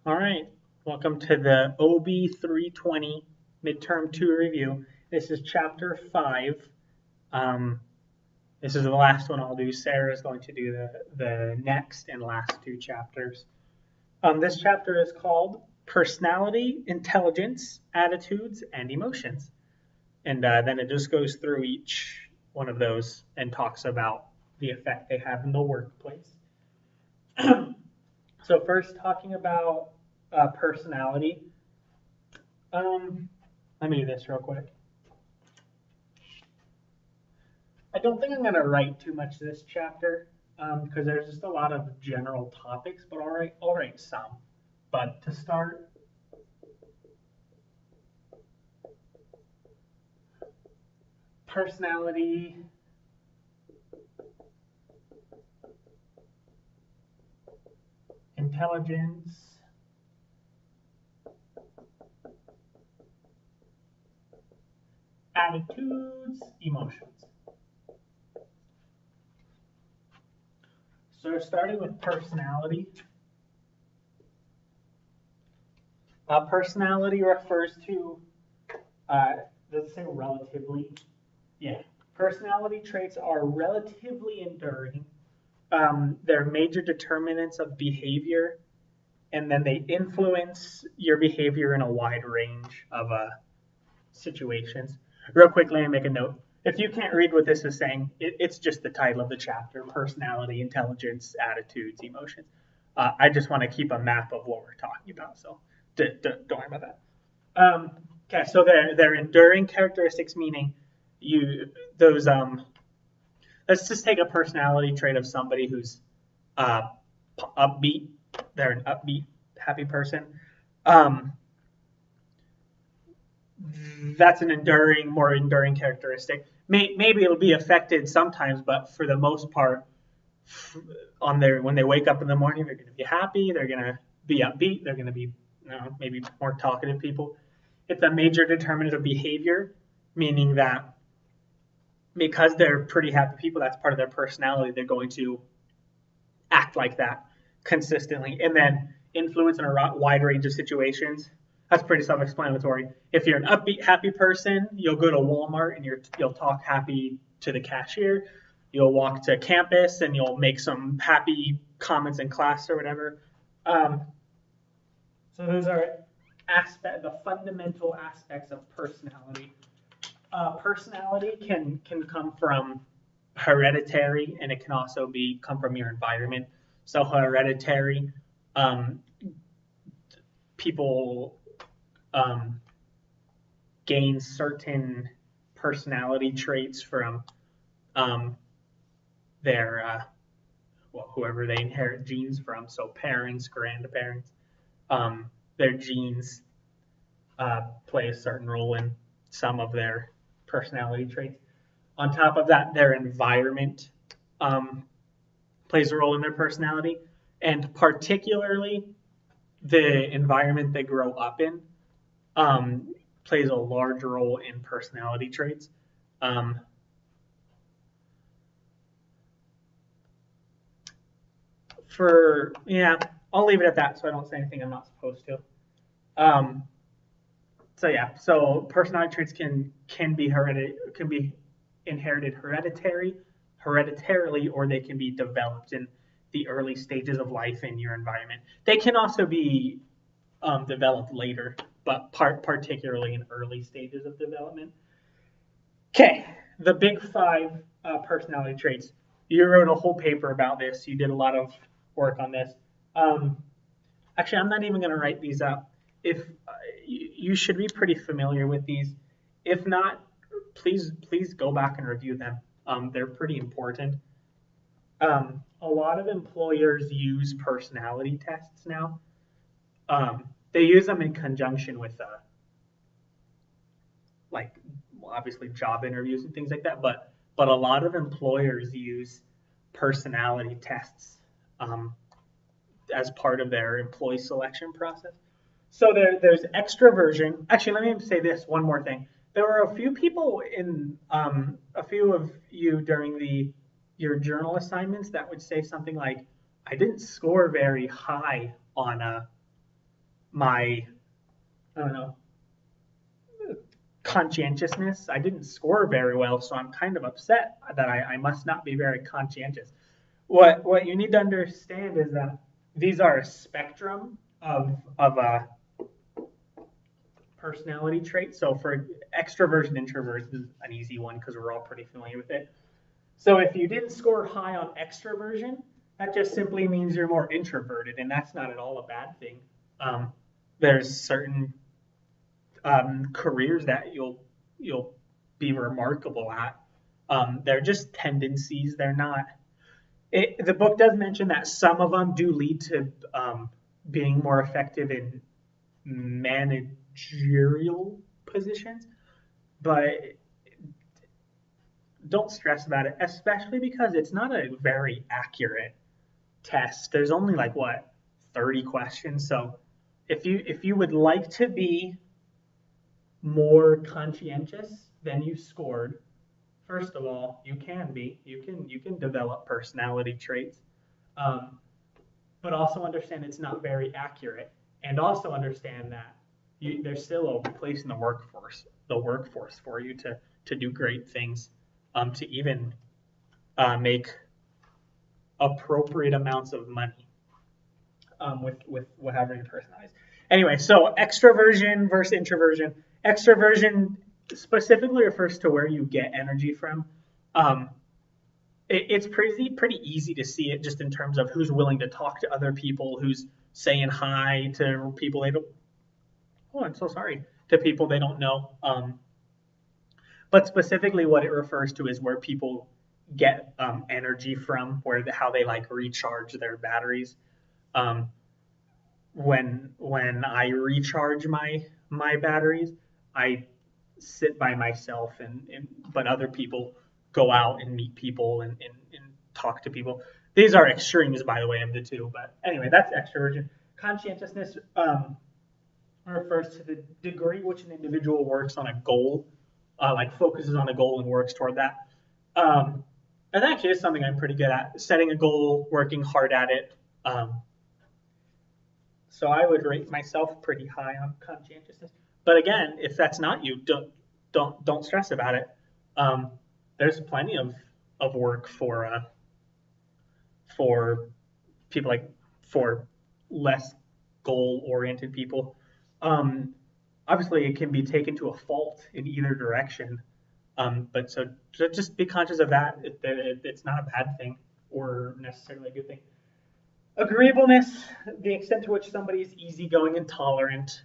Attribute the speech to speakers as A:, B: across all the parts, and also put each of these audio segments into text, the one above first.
A: All right, welcome to the OB 320 midterm 2 review. This is chapter 5. Um, this is the last one I'll do. Sarah is going to do the next and last two chapters. This chapter is called Personality, Intelligence, Attitudes, and Emotions. And then it just goes through each one of those and talks about the effect they have in the workplace. So, first, talking about personality. Let me do this real quick. I don't think I'm going to write too much this chapter because there's just a lot of general topics, but I'll write some. But to start, personality, intelligence, attitudes, emotions. So starting with personality. Personality refers to, does it say relatively? Yeah. Personality traits are relatively enduring. They're major determinants of behavior, and then they influence your behavior in a wide range of situations. Real quick, let me make a note. If you can't read what this is saying, it's just the title of the chapter: personality, intelligence, attitudes, emotions. I just want to keep a map of what we're talking about, so don't worry about that. Okay, so they're enduring characteristics, meaning you those let's just take a personality trait of somebody who's uh, upbeat. They're an upbeat, happy person. Um, that's an more enduring characteristic. Maybe it'll be affected sometimes, but for the most part, when they wake up in the morning, they're going to be happy. They're going to be upbeat. They're going to be, maybe more talkative people. It's a major determinant of behavior, meaning that because they're pretty happy people, that's part of their personality. They're going to act like that consistently, and then influence in a wide range of situations. That's pretty self-explanatory. If you're an upbeat, happy person, you'll go to Walmart and you'll talk happy to the cashier. You'll walk to campus and you'll make some happy comments in class or whatever. Um, so those are the fundamental aspects of personality. Personality can come from hereditary, and it can also come from your environment. So hereditary, um, people gain certain personality traits from their whoever they inherit genes from. So parents, grandparents, their genes play a certain role in some of their personality traits. On top of that, their environment plays a role in their personality, and particularly the environment they grow up in plays a large role in personality traits. Um, I'll leave it at that, so I don't say anything I'm not supposed to. Um, so personality traits can be inherited hereditarily, or they can be developed in the early stages of life in your environment. They can also be developed later, but particularly in early stages of development. Okay, the big five personality traits. You wrote a whole paper about this. You did a lot of work on this. Um, Actually, I'm not even going to write these up. If you should be pretty familiar with these. If not, please go back and review them. They're pretty important. A lot of employers use personality tests now. They use them in conjunction with like obviously job interviews and things like that. But a lot of employers use personality tests as part of their employee selection process. So there's extroversion. Actually, let me say this one more thing. There were a few people in a few of you during your journal assignments that would say something like, "I didn't score very high on my, I don't know, conscientiousness. I didn't score very well, so I'm kind of upset that I must not be very conscientious. What you need to understand is that these are a spectrum of personality traits. So for extroversion, introversion is an easy one because we're all pretty familiar with it. So if you didn't score high on extroversion, that just simply means you're more introverted, and that's not at all a bad thing. There's certain careers that you'll be remarkable at. They're just tendencies. They're not. The book does mention that some of them do lead to being more effective in managerial positions, but don't stress about it, especially because it's not a very accurate test. There's only like what 30 questions. So if you would like to be more conscientious than you scored, first of all, you can be. You can develop personality traits, but also understand it's not very accurate, and also understand that there's still a place in the workforce for you to do great things, to even make appropriate amounts of money with whatever your personality is. Anyway, so extroversion versus introversion. Extroversion specifically refers to where you get energy from. It's pretty easy to see it just in terms of who's willing to talk to other people, who's saying hi to people they don't. Oh, I'm so sorry, to people they don't know. But specifically, what it refers to is where people get energy from, how they like recharge their batteries. When I recharge my batteries, I sit by myself, but other people go out and meet people and talk to people. These are extremes, by the way, of the two. But anyway, that's extroversion. Conscientiousness refers to the degree which an individual works on a goal, like focuses on a goal and works toward that. And actually is something I'm pretty good at, setting a goal, working hard at it. So I would rate myself pretty high on conscientiousness. But again, if that's not you, don't stress about it. There's plenty of work for people for less goal-oriented people. Obviously, it can be taken to a fault in either direction. But so just be conscious of that. It's not a bad thing or necessarily a good thing. Agreeableness, the extent to which somebody is easygoing and tolerant.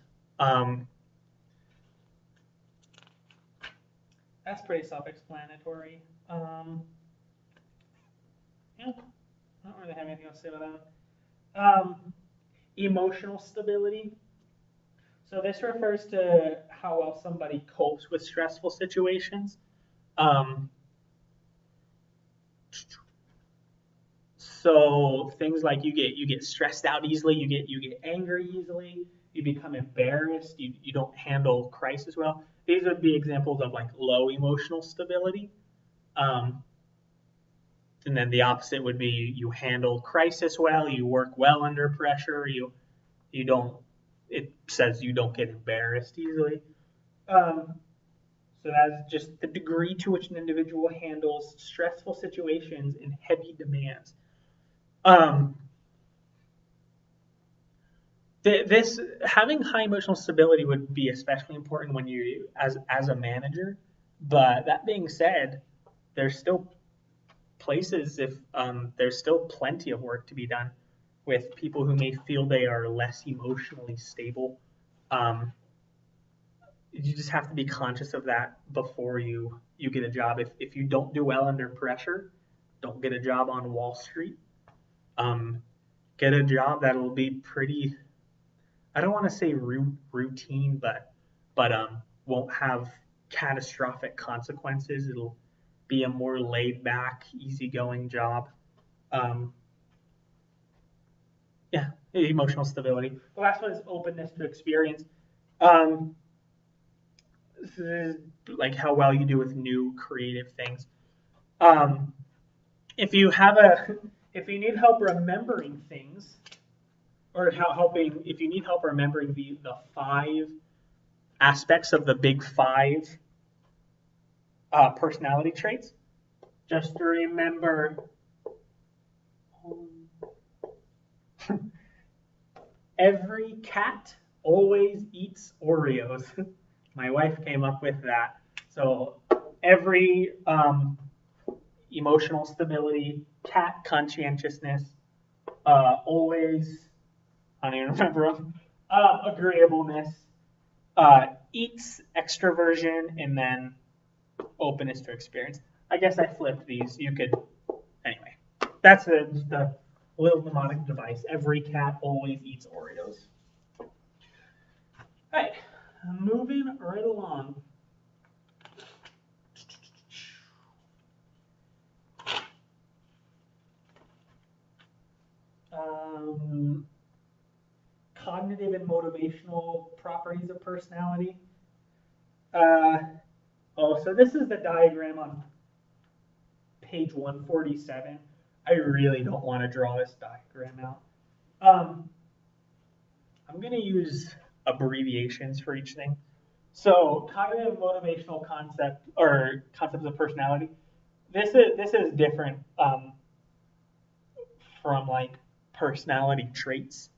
A: That's pretty self-explanatory. Yeah, I don't really have anything else to say about that. Emotional stability. So this refers to how well somebody copes with stressful situations. So things like you get stressed out easily, you get angry easily, you become embarrassed, you don't handle crisis well. These would be examples of like low emotional stability. And then the opposite would be you handle crisis well, you work well under pressure, you don't. It says you don't get embarrassed easily. So that's just the degree to which an individual handles stressful situations and heavy demands. This having high emotional stability would be especially important when you as a manager. But that being said, there's still places if there's still plenty of work to be done with people who may feel they are less emotionally stable. You just have to be conscious of that before you get a job. If you don't do well under pressure, don't get a job on Wall Street. Get a job that'll be pretty, I don't want to say routine, but won't have catastrophic consequences. It'll be a more laid back, easygoing job. Yeah, emotional stability. The last one is openness to experience. This is like how well you do with new creative things. If you need help remembering things, or how helping, if you need help remembering the 5 aspects of the big 5 personality traits, just to remember every cat always eats Oreos. My wife came up with that. So every emotional stability, cat conscientiousness, always, I don't even remember them, agreeableness, eats extroversion, and then openness to experience. I guess I flipped these. You could, anyway. That's the little mnemonic device. Every cat always eats Oreos. All right, moving right along. Cognitive and motivational properties of personality. So this is the diagram on page 147. I really don't want to draw this diagram out. I'm going to use abbreviations for each thing. So cognitive motivational concepts of personality. This is different from like personality traits,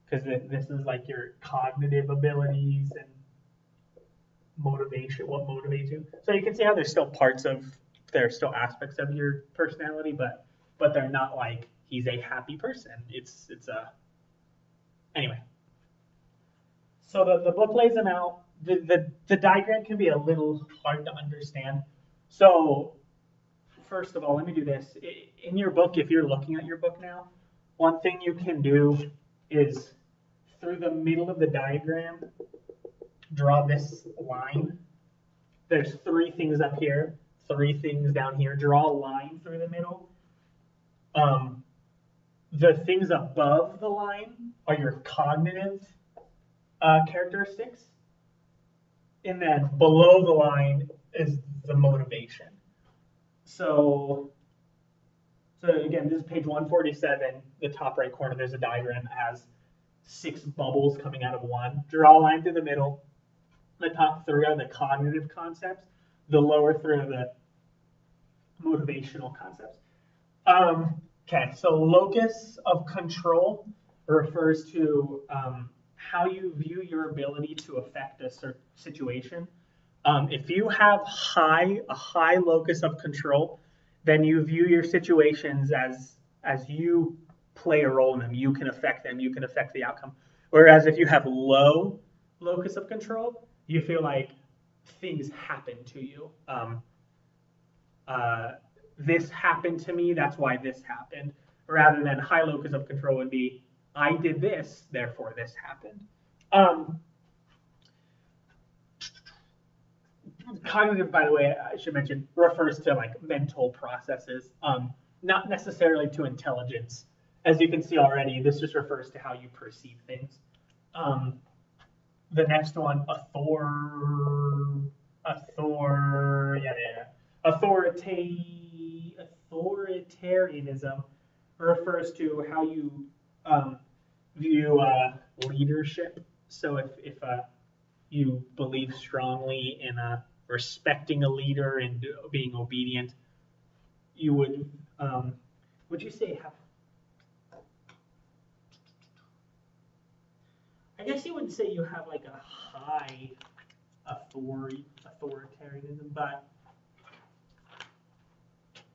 A: because this is like your cognitive abilities and motivation, what motivates you. So you can see how there's still aspects of your personality, but they're not like he's a happy person. It's a anyway. So the book lays them out. The diagram can be a little hard to understand. So first of all, let me do this. In your book, if you're looking at your book now, one thing you can do is through the middle of the diagram, draw this line. There's 3 things up here, 3 things down here. Draw a line through the middle. The things above the line are your cognitive characteristics. And then below the line is the motivation. So again, this is page 147. The top right corner, there's a diagram that has 6 bubbles coming out of one. Draw a line through the middle. The top 3 are the cognitive concepts. The lower 3 are the motivational concepts. Okay, so locus of control refers to how you view your ability to affect a certain situation. If you have a high locus of control, then you view your situations as you play a role in them. You can affect them. You can affect the outcome. Whereas if you have low locus of control, you feel like things happen to you. This happened to me, that's why this happened. Rather than high locus of control would be, I did this, therefore this happened. Cognitive, by the way, I should mention, refers to like mental processes, not necessarily to intelligence. As you can see already, this just refers to how you perceive things. The next one, authoritarianism refers to how you view leadership. So if you believe strongly in respecting a leader and being obedient, you would you say have? I guess you would say you have like a high authoritarianism, but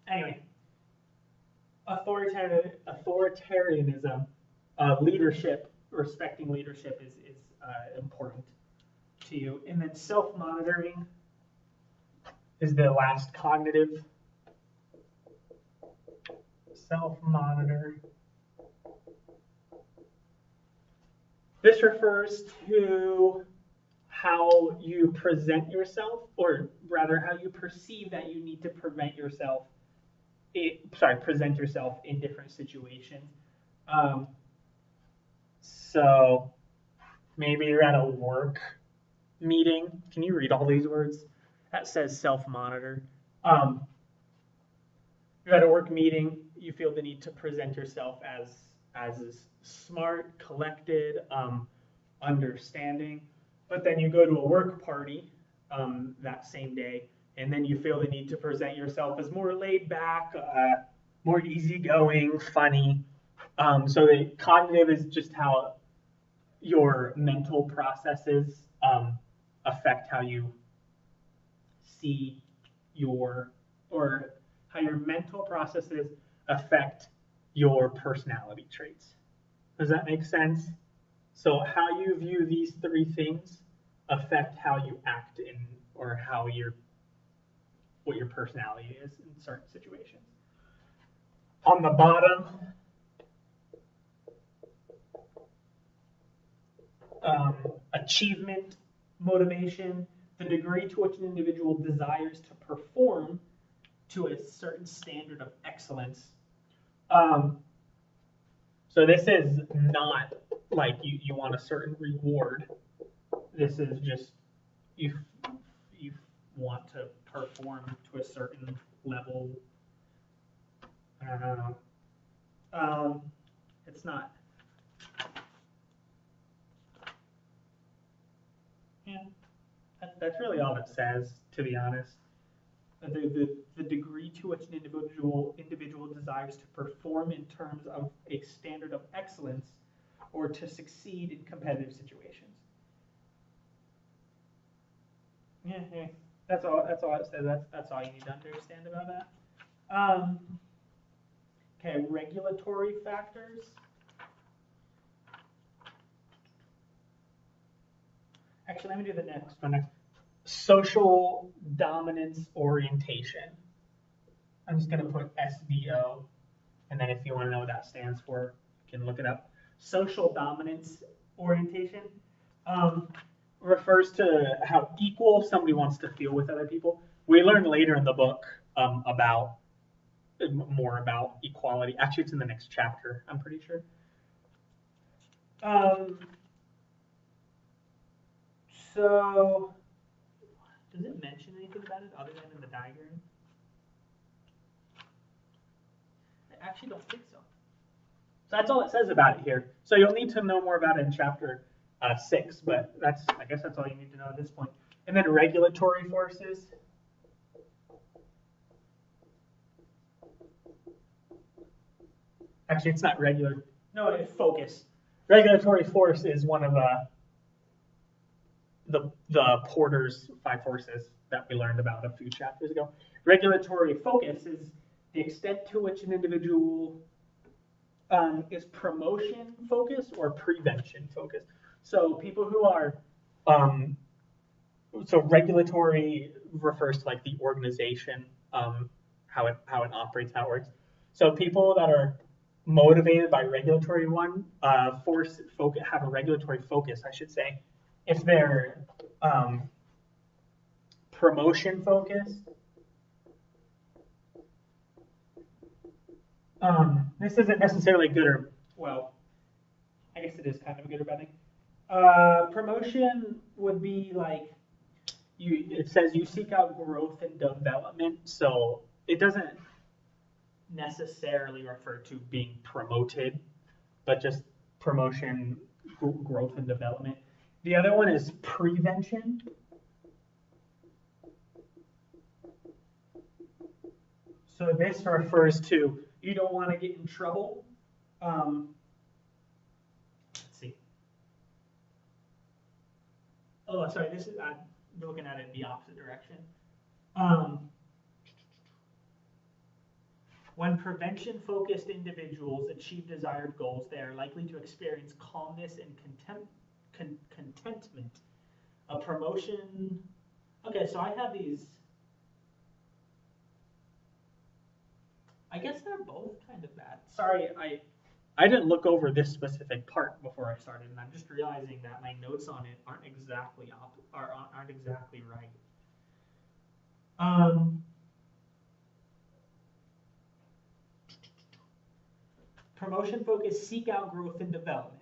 A: anyway, authoritarianism, leadership, respecting leadership is important to you. And then self-monitoring is the last cognitive. Self-monitor. This refers to how you present yourself, or rather how you perceive that you need to present yourself in different situations. So maybe you're at a work meeting. Can you read all these words? That says self-monitor. You're at a work meeting. You feel the need to present yourself as as smart, collected, understanding. But then you go to a work party that same day, and then you feel the need to present yourself as more laid back, more easygoing, funny. So the cognitive is just how your mental processes affect how you see or how your mental processes affect your personality traits. Does that make sense? So how you view these three things affect how you act in or what your personality is in certain situations. On the bottom, achievement, motivation, the degree to which an individual desires to perform to a certain standard of excellence. So this is not like you want a certain reward. This is just you want to perform to a certain level. I don't know. It's not. Yeah, that's really all it says, to be honest. The degree to which an individual desires to perform in terms of a standard of excellence or to succeed in competitive situations. Yeah, that's all it says. That's all you need to understand about that. Okay, regulatory factors. Actually, let me do the next one. Social dominance orientation. I'm just going to put SDO, and then if you want to know what that stands for, you can look it up. Social dominance orientation refers to how equal somebody wants to feel with other people. We learn later in the book more about equality. Actually, it's in the next chapter, I'm pretty sure. So, does it mention anything about it other than in the diagram? I actually don't think so. So that's all it says about it here. So you'll need to know more about it in chapter 6, but I guess that's all you need to know at this point. And then regulatory forces. Actually, it's not regular. No, it's focus. Regulatory force is one of the Porter's 5 forces that we learned about a few chapters ago. Regulatory focus is the extent to which an individual is promotion focused or prevention focused. So people who are so regulatory refers to like the organization, how it operates, how it works. So people that are motivated by regulatory have a regulatory focus, I should say. If they're promotion focused, this isn't necessarily good or, well, I guess it is kind of a good or bad thing. Promotion would be like, it says you seek out growth and development, so it doesn't necessarily refer to being promoted, but just promotion, growth and development. The other one is prevention. So this refers to you don't want to get in trouble. Let's see. Oh, sorry. This is I'm looking at it in the opposite direction. When prevention-focused individuals achieve desired goals, they are likely to experience calmness and contentment. A promotion. Okay, so I have these. I guess they're both kind of bad. Sorry, I didn't look over this specific part before I started, and I'm just realizing that my notes on it aren't exactly right. Promotion focus seek out growth and development.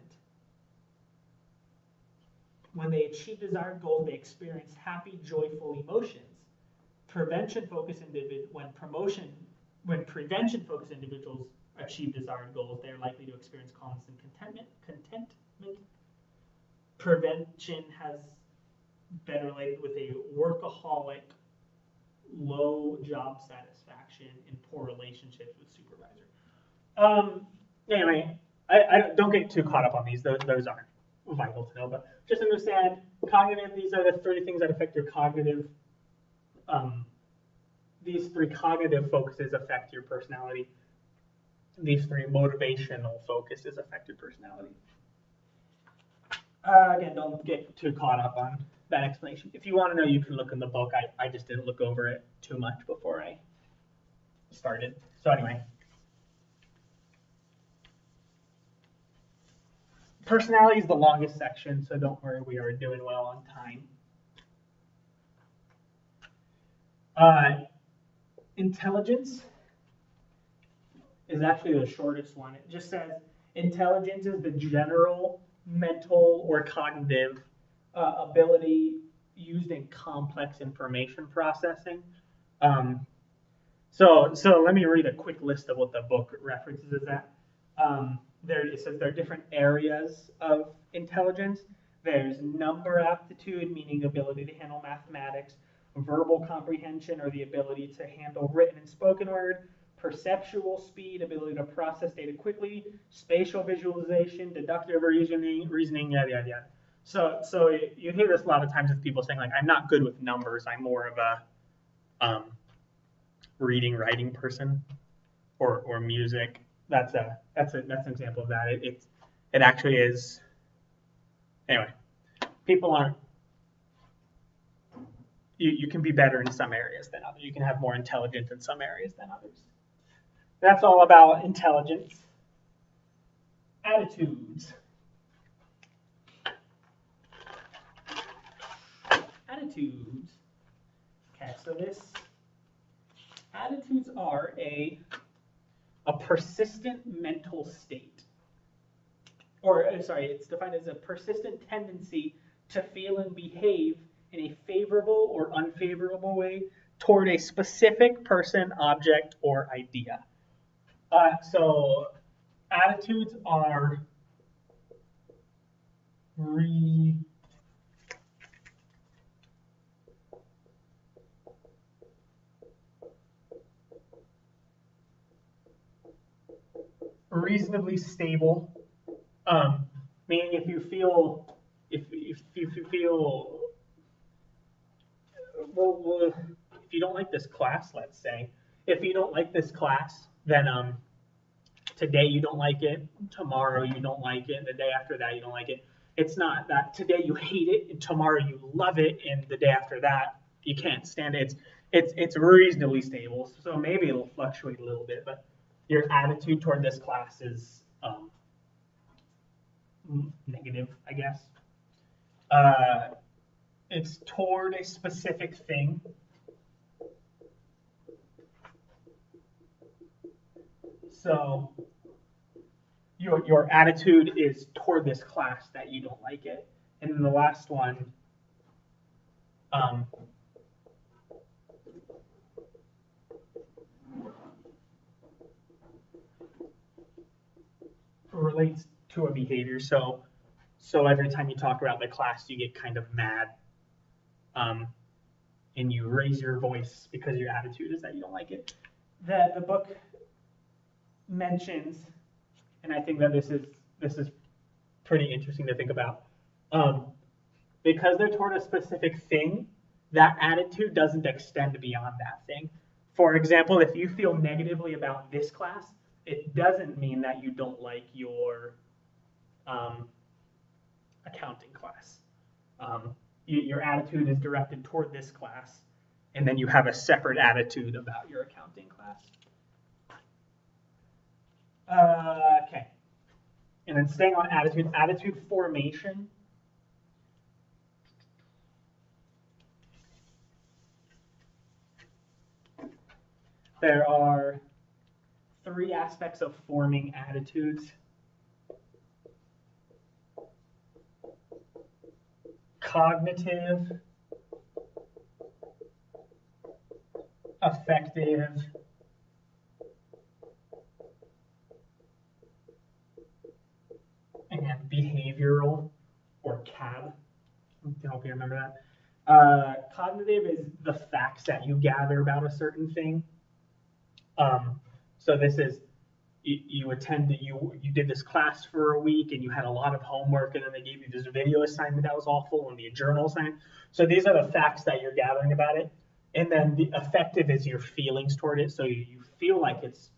A: When they achieve desired goals, they experience happy, joyful emotions. Prevention focus when prevention focused individuals achieve desired goals. They're likely to experience constant contentment. Prevention has been related with a workaholic, low job satisfaction, and poor relationships with supervisor. Anyway, I don't get too caught up on these. Those aren't vital to know, but just understand cognitive. These are the 3 things that affect your cognitive. These 3 cognitive focuses affect your personality. These 3 motivational focuses affect your personality. Again, don't get too caught up on that explanation. If you want to know, you can look in the book. I just didn't look over it too much before I started. So anyway. Personality is the longest section, so don't worry, we are doing well on time. Intelligence is actually the shortest one. It just says intelligence is the general mental or cognitive ability used in complex information processing. So let me read a quick list of what the book references is that. It says there are different areas of intelligence. There's number aptitude, meaning ability to handle mathematics, verbal comprehension, or the ability to handle written and spoken word, perceptual speed, ability to process data quickly, spatial visualization, deductive reasoning, yada, yada, yada. So you hear this a lot of times with people saying, like, I'm not good with numbers. I'm more of a reading, writing person, or music. That's an example of that. It actually is. Anyway, people aren't. You can be better in some areas than others. You can have more intelligence in some areas than others. That's all about intelligence. Attitudes. Okay, so attitudes are a persistent mental state. It's defined as a persistent tendency to feel and behave in a favorable or unfavorable way toward a specific person, object, or idea. So attitudes are reasonably stable, meaning if you feel well, if you don't like this class, let's say, if you don't like this class, then today you don't like it, tomorrow you don't like it, and the day after that you don't like it. It's not that today you hate it and tomorrow you love it, and the day after that you can't stand it. It's reasonably stable, so maybe it'll fluctuate a little bit, but your attitude toward this class is negative, I guess. It's toward a specific thing. So your attitude is toward this class that you don't like it. And then the last one, relates to a behavior. So every time you talk about the class, you get kind of mad, and you raise your voice because your attitude is that you don't like it. The book mentions, and I think that this is pretty interesting to think about, because they're toward a specific thing, that attitude doesn't extend beyond that thing. For example, if you feel negatively about this class, it doesn't mean that you don't like your accounting class. Your attitude is directed toward this class, and then you have a separate attitude about your accounting class. Okay. And then staying on attitude formation. There are 3 aspects of forming attitudes. Cognitive, affective, CAB. To help you remember that. Cognitive is the facts that you gather about a certain thing. So this is you did this class for a week and you had a lot of homework and then they gave you this video assignment that was awful and the journal assignment. So these are the facts that you're gathering about it. And then the affective is your feelings toward it. So you feel like it's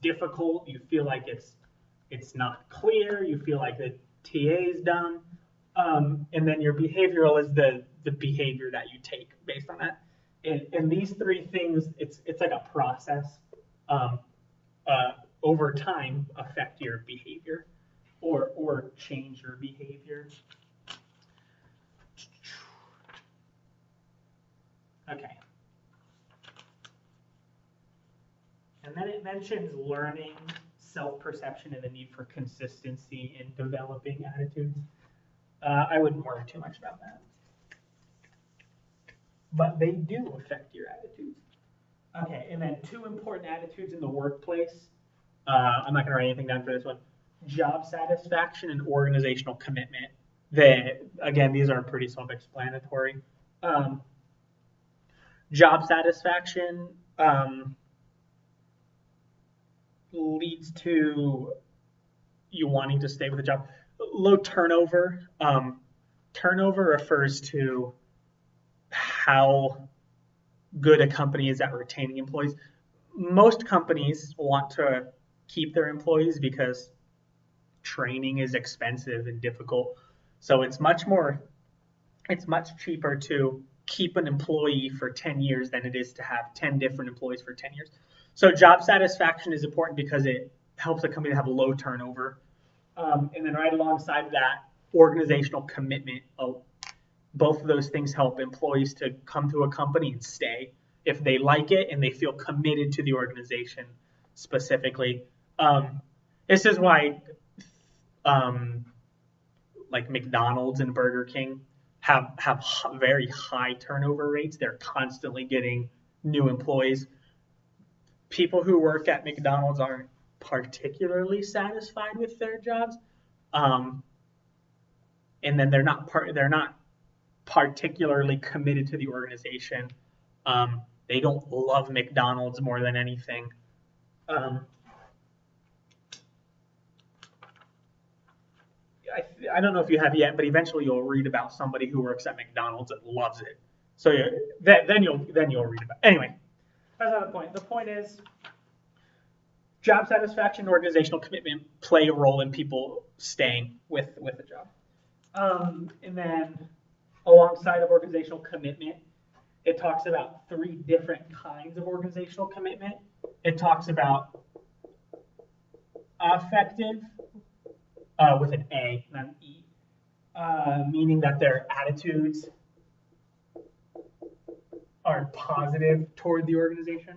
A: difficult. You feel like it's not clear. You feel like the TA is dumb. And then your behavioral is the behavior that you take based on that. And these three things, it's like a process. Over time, affect your behavior or change your behavior. Okay. And then it mentions learning, self-perception, and the need for consistency in developing attitudes. I wouldn't worry too much about that. But they do affect your attitudes. Okay, and then 2 important attitudes in the workplace. I'm not going to write anything down for this one. Job satisfaction and organizational commitment. Again, these are pretty self-explanatory. Job satisfaction leads to you wanting to stay with the job. Low turnover. Turnover refers to how good a company is at retaining employees. Most companies want to keep their employees because training is expensive and difficult. So it's much cheaper to keep an employee for 10 years than it is to have 10 different employees for 10 years. So job satisfaction is important because it helps a company to have low turnover. And then right alongside that, organizational commitment. Both of those things help employees to come to a company and stay if they like it and they feel committed to the organization specifically. This is why like McDonald's and Burger King have very high turnover rates. They're constantly getting new employees. People who work at McDonald's aren't particularly satisfied with their jobs, and then they're not particularly committed to the organization. They don't love McDonald's more than anything. I don't know if you have yet, but eventually you'll read about somebody who works at McDonald's and loves it. So then you'll read about it. Anyway, that's not the point. The point is job satisfaction and organizational commitment play a role in people staying with a job. And then alongside of organizational commitment, it talks about 3 different kinds of organizational commitment. It talks about affective, with an A, not an E, meaning that their attitudes are positive toward the organization.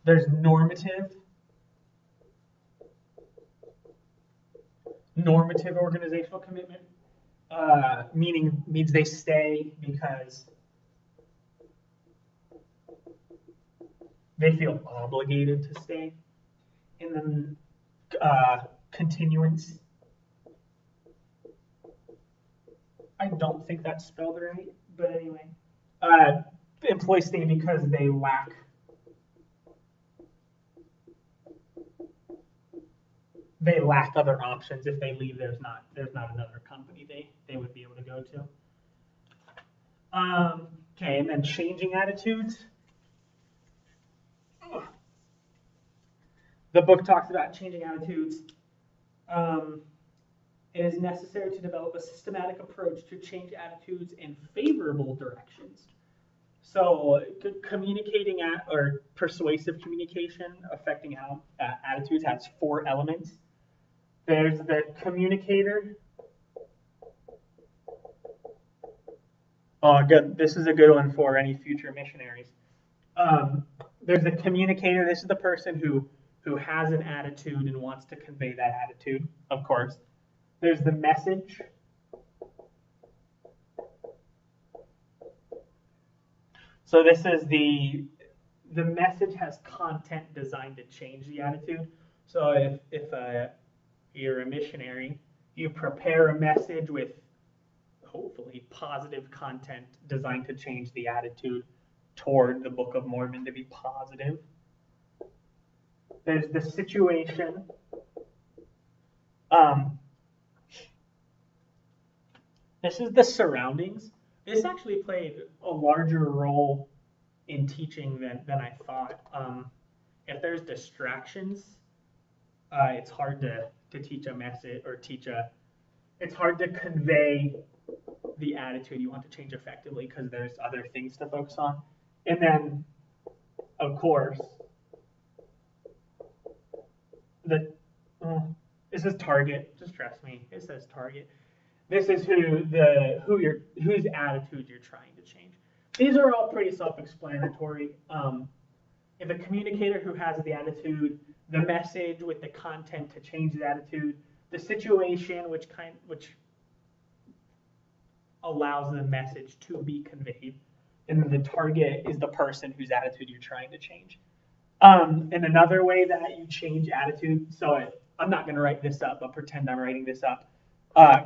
A: There's normative organizational commitment, means they stay because they feel obligated to stay. And then continuance. I don't think that's spelled right, but anyway. Employees stay because they lack other options. If they leave, there's not another company they would be able to go to. Okay, and then changing attitudes. The book talks about changing attitudes. It is necessary to develop a systematic approach to change attitudes in favorable directions. So communicating or persuasive communication affecting how attitudes has 4 elements. There's the communicator. Oh, good. This is a good one for any future missionaries. There's the communicator. This is the person who has an attitude and wants to convey that attitude, of course. There's the message. So this is the message has content designed to change the attitude. So if you're a missionary, You prepare a message with hopefully positive content designed to change the attitude toward the Book of Mormon to be positive. There's the situation. This is the surroundings. This actually played a larger role in teaching than I thought. If there's distractions, it's hard to teach a message or it's hard to convey the attitude you want to change effectively because there's other things to focus on. And then, of course, this is target. Just trust me. It says target. This is whose attitude you're trying to change. These are all pretty self-explanatory. If a communicator who has the attitude, the message with the content to change the attitude, the situation which allows the message to be conveyed, and then the target is the person whose attitude you're trying to change. And another way that you change attitude, so I'm not going to write this up, but pretend I'm writing this up.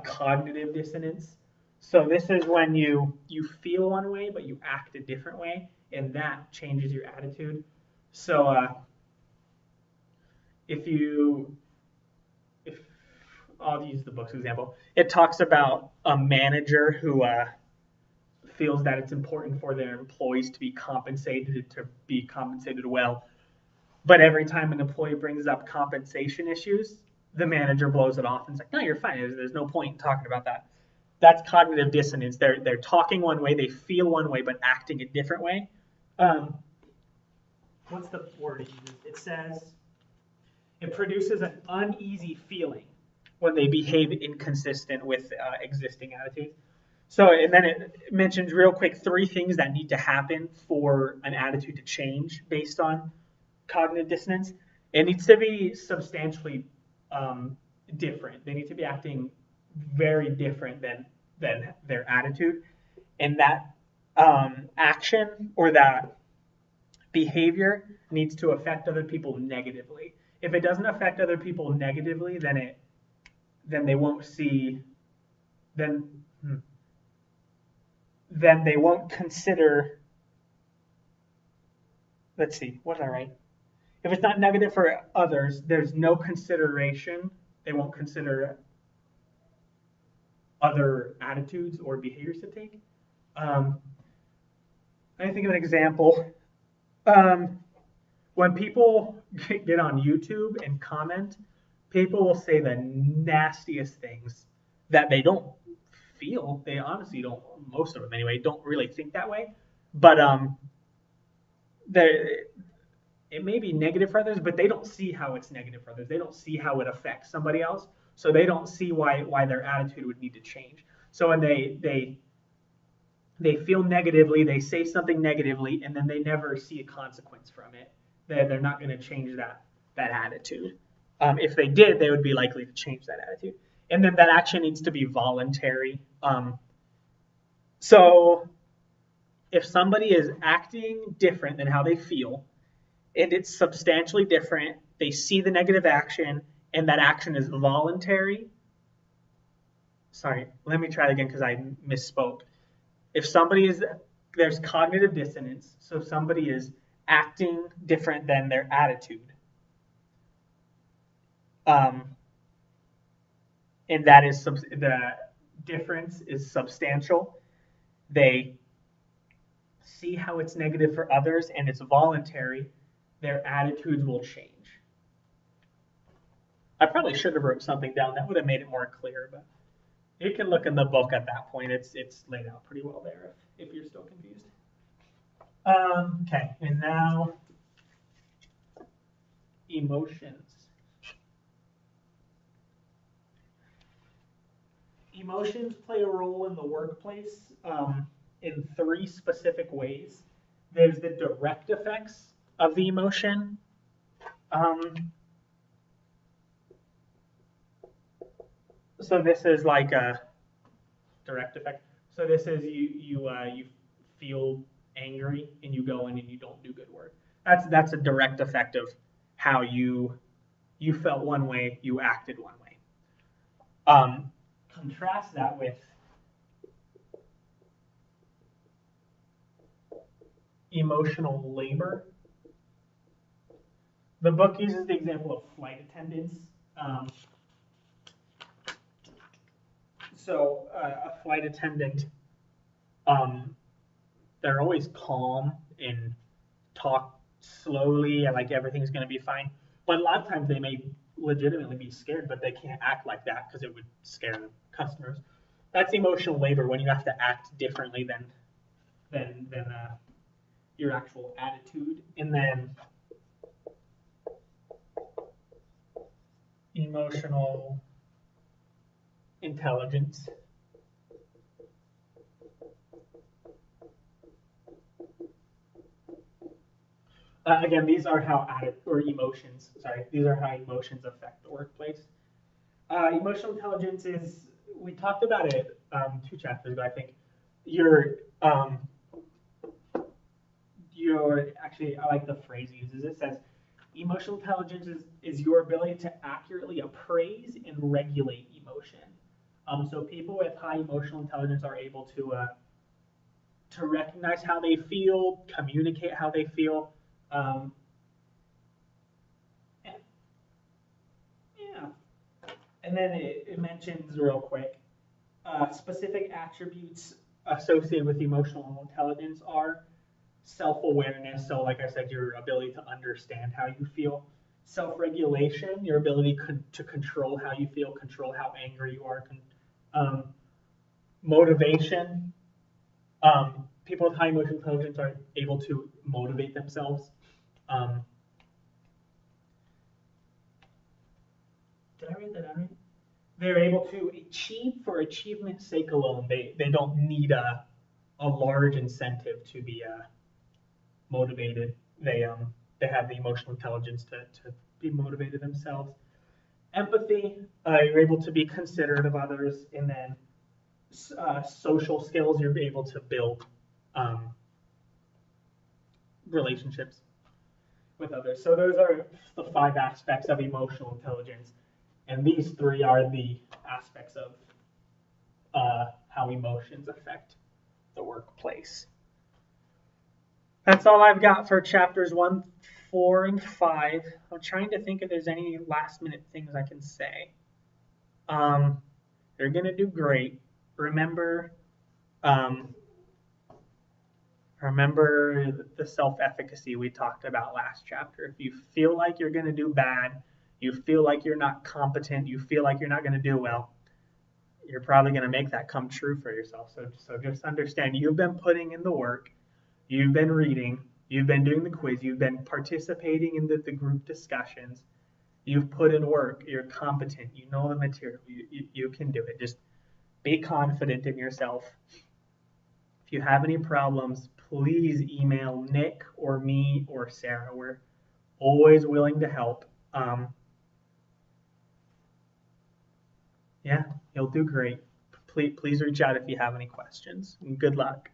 A: Cognitive dissonance. So this is when you feel one way, but you act a different way, and that changes your attitude. So if I'll use the book's example, it talks about a manager who feels that it's important for their employees to be compensated well, but every time an employee brings up compensation issues, the manager blows it off and is like, no, you're fine. There's no point in talking about that. That's cognitive dissonance. They're talking one way, they feel one way, but acting a different way. What's the word it uses? It says it produces an uneasy feeling when they behave inconsistent with existing attitudes. So, and then it mentions real quick 3 things that need to happen for an attitude to change based on cognitive dissonance. It needs to be substantially different. They need to be acting very different than their attitude, and that action or that behavior needs to affect other people negatively. If it doesn't affect other people negatively, then they won't see. Then they won't consider. Let's see. What did I write? If it's not negative for others, there's no consideration. They won't consider other attitudes or behaviors to take. I think of an example. When people get on YouTube and comment, people will say the nastiest things that they don't feel. They honestly don't, most of them anyway, don't really think that way. But it may be negative for others, but they don't see how it's negative for others. They don't see how it affects somebody else. So they don't see why their attitude would need to change. So when they feel negatively, they say something negatively, and then they never see a consequence from it. They're not going to change that attitude. If they did, they would be likely to change that attitude. And then that action needs to be voluntary. So if somebody is acting different than how they feel, and it's substantially different, they see the negative action, and that action is voluntary. Sorry, let me try it again because I misspoke. If there's cognitive dissonance, so somebody is acting different than their attitude. And that is the difference is substantial. They see how it's negative for others and it's voluntary. Their attitudes will change. I probably should have wrote something down that would have made it more clear, but you can look in the book at that point. It's laid out pretty well there if you're still confused. Okay, and now emotions. Emotions play a role in the workplace in 3 specific ways. There's the direct effects of the emotion. So this is like a direct effect. So this is you feel angry and you go in and you don't do good work. That's a direct effect of how you felt one way, you acted one way. Contrast that with emotional labor. The book uses the example of flight attendants. So a flight attendant, they're always calm and talk slowly and like everything's going to be fine. But a lot of times they may legitimately be scared, but they can't act like that because it would scare the customers. That's emotional labor, when you have to act differently than your actual attitude. And then emotional intelligence. Again, these are how emotions. Sorry, these are how emotions affect the workplace. Emotional intelligence is, we talked about it 2 chapters ago, I think. Your actually, I like the phrase it uses. It says, emotional intelligence is your ability to accurately appraise and regulate emotion. So people with high emotional intelligence are able to recognize how they feel, communicate how they feel. Yeah. And then it mentions real quick, specific attributes associated with emotional intelligence are self-awareness. So like I said, your ability to understand how you feel. Self-regulation, your ability to control how you feel, control how angry you are. Motivation, people with high emotional intelligence are able to motivate themselves. Did I write that down right? They're able to achieve for achievement's sake alone. They don't need a large incentive to be motivated. They have the emotional intelligence to be motivated themselves. Empathy, you're able to be considerate of others, and then social skills, you're able to build relationships with others. So those are the 5 aspects of emotional intelligence, and these 3 are the aspects of how emotions affect the workplace. That's all I've got for chapters 1, 4, and 5. I'm trying to think if there's any last minute things I can say. You're gonna do great. Remember the self-efficacy we talked about last chapter. If you feel like you're gonna do bad, you feel like you're not competent, you feel like you're not gonna do well, you're probably gonna make that come true for yourself. So just understand, you've been putting in the work, you've been reading, you've been doing the quiz, you've been participating in the group discussions, you've put in work, you're competent, you know the material, you can do it. Just be confident in yourself. If you have any problems, please email Nick or me or Sarah. We're always willing to help. Yeah, you'll do great. Please reach out if you have any questions. And good luck.